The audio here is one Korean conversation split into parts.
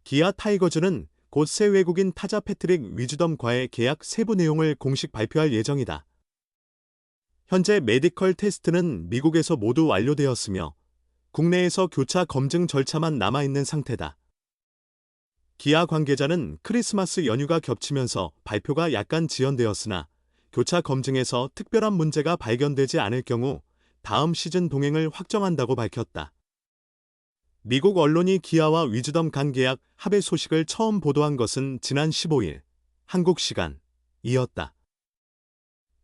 기아 타이거즈는 곧 새 외국인 타자 패트릭 위즈덤과의 계약 세부 내용을 공식 발표할 예정이다. 현재 메디컬 테스트는 미국에서 모두 완료되었으며 국내에서 교차 검증 절차만 남아있는 상태다. 기아 관계자는 크리스마스 연휴가 겹치면서 발표가 약간 지연되었으나 교차 검증에서 특별한 문제가 발견되지 않을 경우 다음 시즌 동행을 확정한다고 밝혔다. 미국 언론이 기아와 위즈덤 간 계약 합의 소식을 처음 보도한 것은 지난 15일 한국 시간이었다.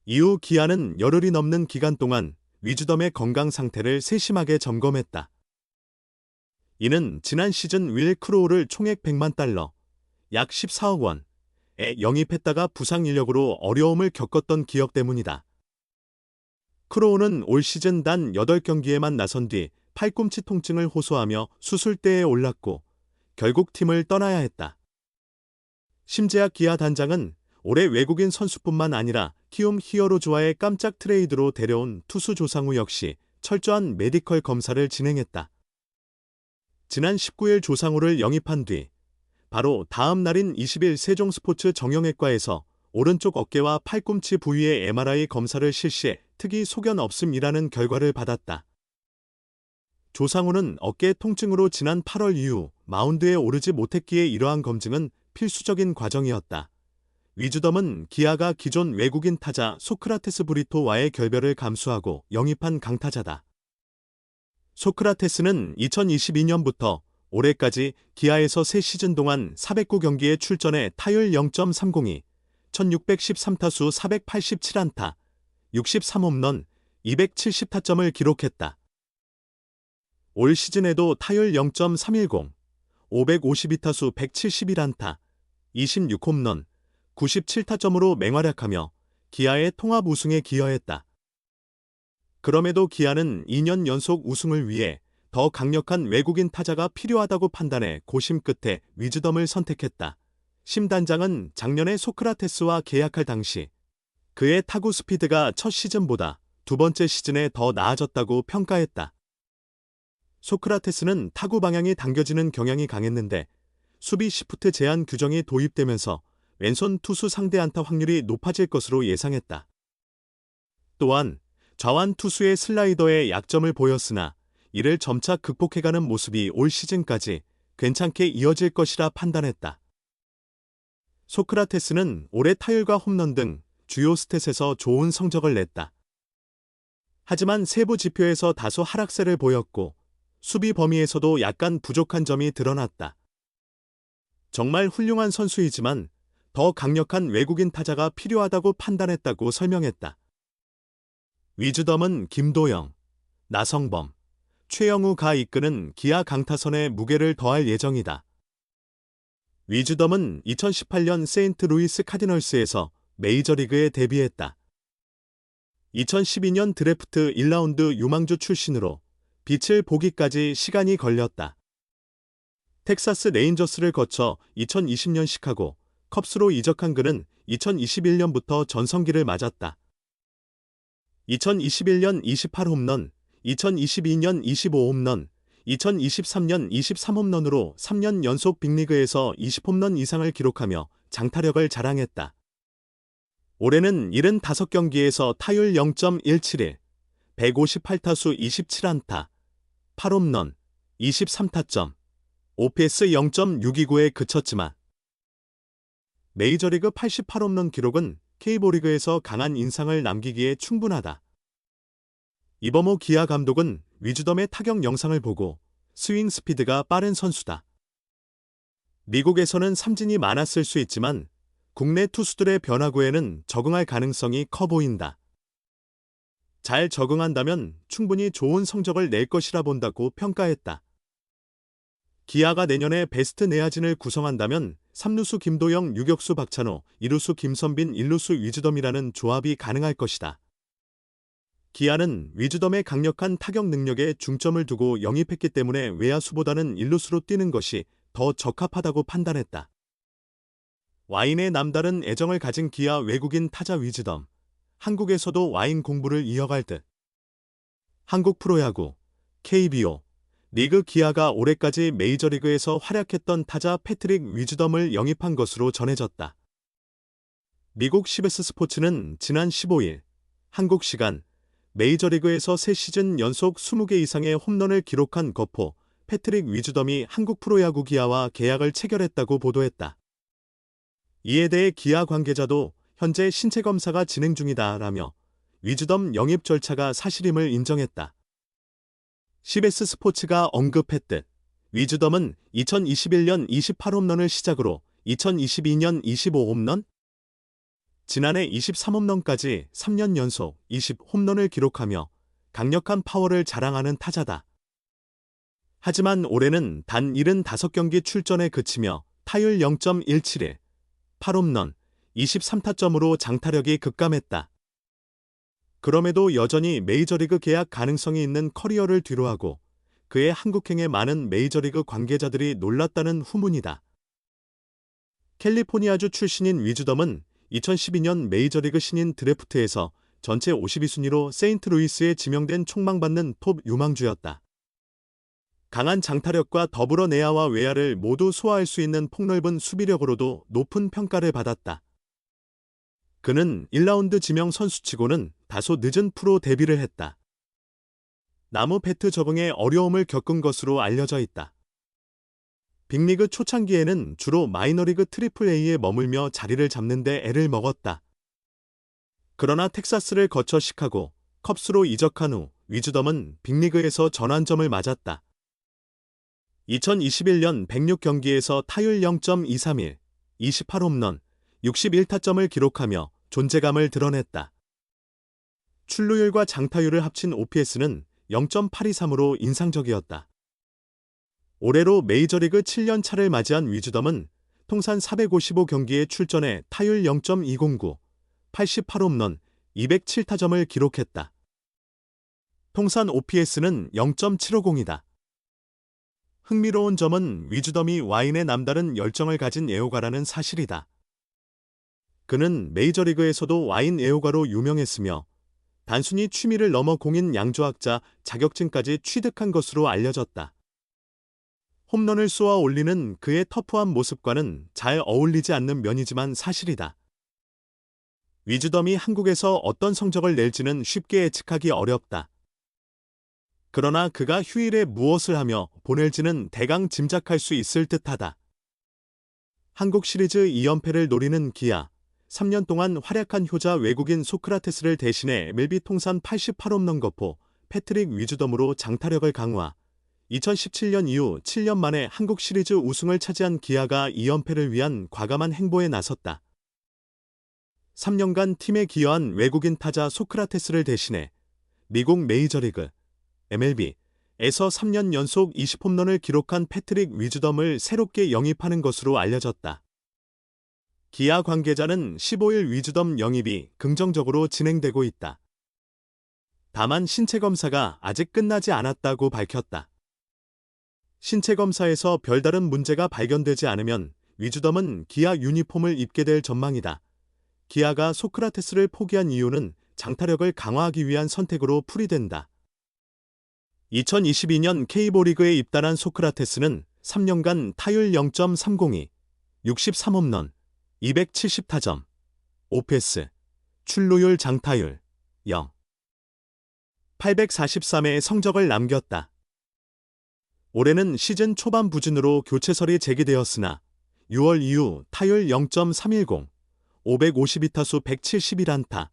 이후 기아는 열흘이 넘는 기간 동안 위즈덤의 건강 상태를 세심하게 점검했다. 이는 지난 시즌 윌 크로우를 총액 100만 달러, 약 14억 원에 영입했다가 부상 인력으로 어려움을 겪었던 기억 때문이다. 크로우는 올 시즌 단 8경기에만 나선 뒤 팔꿈치 통증을 호소하며 수술대에 올랐고 결국 팀을 떠나야 했다. 심재학 기아 단장은 올해 외국인 선수뿐만 아니라 키움 히어로즈와의 깜짝 트레이드로 데려온 투수 조상우 역시 철저한 메디컬 검사를 진행했다. 지난 19일 조상우를 영입한 뒤 바로 다음 날인 20일 세종스포츠 정형외과에서 오른쪽 어깨와 팔꿈치 부위의 MRI 검사를 실시해 특이 소견 없음이라는 결과를 받았다. 조상우는 어깨 통증으로 지난 8월 이후 마운드에 오르지 못했기에 이러한 검증은 필수적인 과정이었다. 위즈덤은 기아가 기존 외국인 타자 소크라테스 브리토와의 결별을 감수하고 영입한 강타자다. 소크라테스는 2022년부터 올해까지 기아에서 3시즌 동안 409경기에 출전해 타율 0.302, 1613타수 487안타, 63홈런, 270타점을 기록했다. 올 시즌에도 타율 0.310, 552타수 171안타, 26홈런, 97타점으로 맹활약하며 기아의 통합 우승에 기여했다. 그럼에도 기아는 2년 연속 우승을 위해 더 강력한 외국인 타자가 필요하다고 판단해 고심 끝에 위즈덤을 선택했다. 심 단장은 작년에 소크라테스와 계약할 당시 그의 타구 스피드가 첫 시즌보다 두 번째 시즌에 더 나아졌다고 평가했다. 소크라테스는 타구 방향이 당겨지는 경향이 강했는데 수비 시프트 제한 규정이 도입되면서 왼손 투수 상대 안타 확률이 높아질 것으로 예상했다. 또한 좌완 투수의 슬라이더에 약점을 보였으나 이를 점차 극복해가는 모습이 올 시즌까지 괜찮게 이어질 것이라 판단했다. 소크라테스는 올해 타율과 홈런 등 주요 스탯에서 좋은 성적을 냈다. 하지만 세부 지표에서 다소 하락세를 보였고 수비 범위에서도 약간 부족한 점이 드러났다. 정말 훌륭한 선수이지만 더 강력한 외국인 타자가 필요하다고 판단했다고 설명했다. 위즈덤은 김도영, 나성범, 최영우가 이끄는 기아 강타선에 무게를 더할 예정이다. 위즈덤은 2018년 세인트루이스 카디널스에서 메이저리그에 데뷔했다. 2012년 드래프트 1라운드 유망주 출신으로 빛을 보기까지 시간이 걸렸다. 텍사스 레인저스를 거쳐 2020년 시카고 컵스로 이적한 그는 2021년부터 전성기를 맞았다. 2021년 28홈런, 2022년 25홈런, 2023년 23홈런으로 3년 연속 빅리그에서 20홈런 이상을 기록하며 장타력을 자랑했다. 올해는 75경기에서 타율 0.171, 158타수 27안타, 8홈런, 23타점, OPS 0.629에 그쳤지만 메이저리그 88홈런 기록은 K리그에서 강한 인상을 남기기에 충분하다. 이범호 기아 감독은 위즈덤의 타격 영상을 보고 스윙 스피드가 빠른 선수다. 미국에서는 삼진이 많았을 수 있지만 국내 투수들의 변화구에는 적응할 가능성이 커 보인다. 잘 적응한다면 충분히 좋은 성적을 낼 것이라 본다고 평가했다. 기아가 내년에 베스트 내야진을 구성한다면 3루수 김도영, 유격수 박찬호, 2루수 김선빈, 1루수 위즈덤이라는 조합이 가능할 것이다. 기아는 위즈덤의 강력한 타격 능력에 중점을 두고 영입했기 때문에 외야수보다는 1루수로 뛰는 것이 더 적합하다고 판단했다. 와인에 남다른 애정을 가진 기아 외국인 타자 위즈덤, 한국에서도 와인 공부를 이어갈 듯. 한국 프로야구, KBO, 리그 기아가 올해까지 메이저리그에서 활약했던 타자 패트릭 위즈덤을 영입한 것으로 전해졌다. 미국 CBS 스포츠는 지난 15일 한국 시간 메이저리그에서 3시즌 연속 20개 이상의 홈런을 기록한 거포 패트릭 위즈덤이 한국 프로야구 기아와 계약을 체결했다고 보도했다. 이에 대해 기아 관계자도 현재 신체 검사가 진행 중이다라며 위즈덤 영입 절차가 사실임을 인정했다. CBS 스포츠가 언급했듯 위즈덤은 2021년 28홈런을 시작으로 2022년 25홈런, 지난해 23홈런까지 3년 연속 20홈런을 기록하며 강력한 파워를 자랑하는 타자다. 하지만 올해는 단 75경기 출전에 그치며 타율 0.171, 8홈런, 23타점으로 장타력이 급감했다. 그럼에도 여전히 메이저리그 계약 가능성이 있는 커리어를 뒤로하고 그의 한국행에 많은 메이저리그 관계자들이 놀랐다는 후문이다. 캘리포니아주 출신인 위즈덤은 2012년 메이저리그 신인 드래프트에서 전체 52순위로 세인트루이스에 지명된 촉망받는 톱 유망주였다. 강한 장타력과 더불어 내야와 외야를 모두 소화할 수 있는 폭넓은 수비력으로도 높은 평가를 받았다. 그는 1라운드 지명 선수치고는 다소 늦은 프로 데뷔를 했다. 나무 배트 적응에 어려움을 겪은 것으로 알려져 있다. 빅리그 초창기에는 주로 마이너리그 트리플A에 머물며 자리를 잡는 데 애를 먹었다. 그러나 텍사스를 거쳐 시카고, 컵스로 이적한 후 위즈덤은 빅리그에서 전환점을 맞았다. 2021년 106경기에서 타율 0.231, 28홈런, 61타점을 기록하며 존재감을 드러냈다. 출루율과 장타율을 합친 OPS는 0.823으로 인상적이었다. 올해로 메이저리그 7년 차를 맞이한 위즈덤은 통산 455경기에 출전해 타율 0.209, 88홈런, 207타점을 기록했다. 통산 OPS는 0.750이다. 흥미로운 점은 위즈덤이 와인에 남다른 열정을 가진 애호가라는 사실이다. 그는 메이저리그에서도 와인 애호가로 유명했으며 단순히 취미를 넘어 공인 양조학자 자격증까지 취득한 것으로 알려졌다. 홈런을 쏘아 올리는 그의 터프한 모습과는 잘 어울리지 않는 면이지만 사실이다. 위즈덤이 한국에서 어떤 성적을 낼지는 쉽게 예측하기 어렵다. 그러나 그가 휴일에 무엇을 하며 보낼지는 대강 짐작할 수 있을 듯하다. 한국 시리즈 2연패를 노리는 기아, 3년 동안 활약한 효자 외국인 소크라테스를 대신해 MLB 통산 88홈런 거포 패트릭 위즈덤으로 장타력을 강화, 2017년 이후 7년 만에 한국 시리즈 우승을 차지한 기아가 2연패를 위한 과감한 행보에 나섰다. 3년간 팀에 기여한 외국인 타자 소크라테스를 대신해 미국 메이저리그, MLB에서 3년 연속 20홈런을 기록한 패트릭 위즈덤을 새롭게 영입하는 것으로 알려졌다. 기아 관계자는 15일 위즈덤 영입이 긍정적으로 진행되고 있다. 다만 신체 검사가 아직 끝나지 않았다고 밝혔다. 신체 검사에서 별다른 문제가 발견되지 않으면 위즈덤은 기아 유니폼을 입게 될 전망이다. 기아가 소크라테스를 포기한 이유는 장타력을 강화하기 위한 선택으로 풀이된다. 2022년 K리그에 입단한 소크라테스는 3년간 타율 0.302, 63홈런, 270타점, OPS, 출루율 장타율 0, 843의 성적을 남겼다. 올해는 시즌 초반 부진으로 교체설이 제기되었으나 6월 이후 타율 0.310, 552타수 171안타,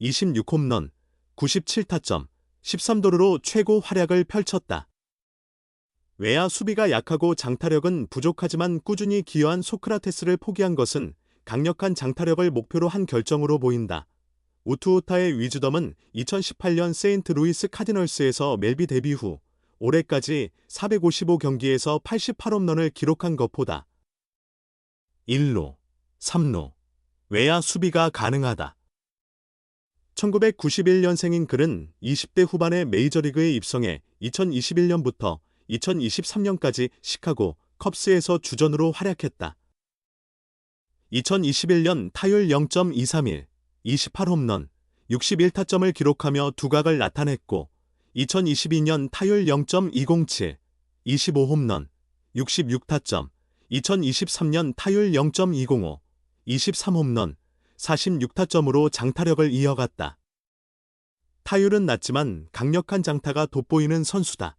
26홈런, 97타점, 13도루로 최고 활약을 펼쳤다. 외야 수비가 약하고 장타력은 부족하지만 꾸준히 기여한 소크라테스를 포기한 것은 강력한 장타력을 목표로 한 결정으로 보인다. 우투우타의 위즈덤은 2018년 세인트루이스 카디널스에서 멜비 데뷔 후 올해까지 455경기에서 88홈런을 기록한 것보다 1루, 3루, 외야 수비가 가능하다. 1991년생인 그는 20대 후반에 메이저리그에 입성해 2021년부터 2023년까지 시카고 컵스에서 주전으로 활약했다. 2021년 타율 0.231, 28홈런, 61타점을 기록하며 두각을 나타냈고 2022년 타율 0.207, 25홈런, 66타점, 2023년 타율 0.205, 23홈런, 46타점으로 장타력을 이어갔다. 타율은 낮지만 강력한 장타가 돋보이는 선수다.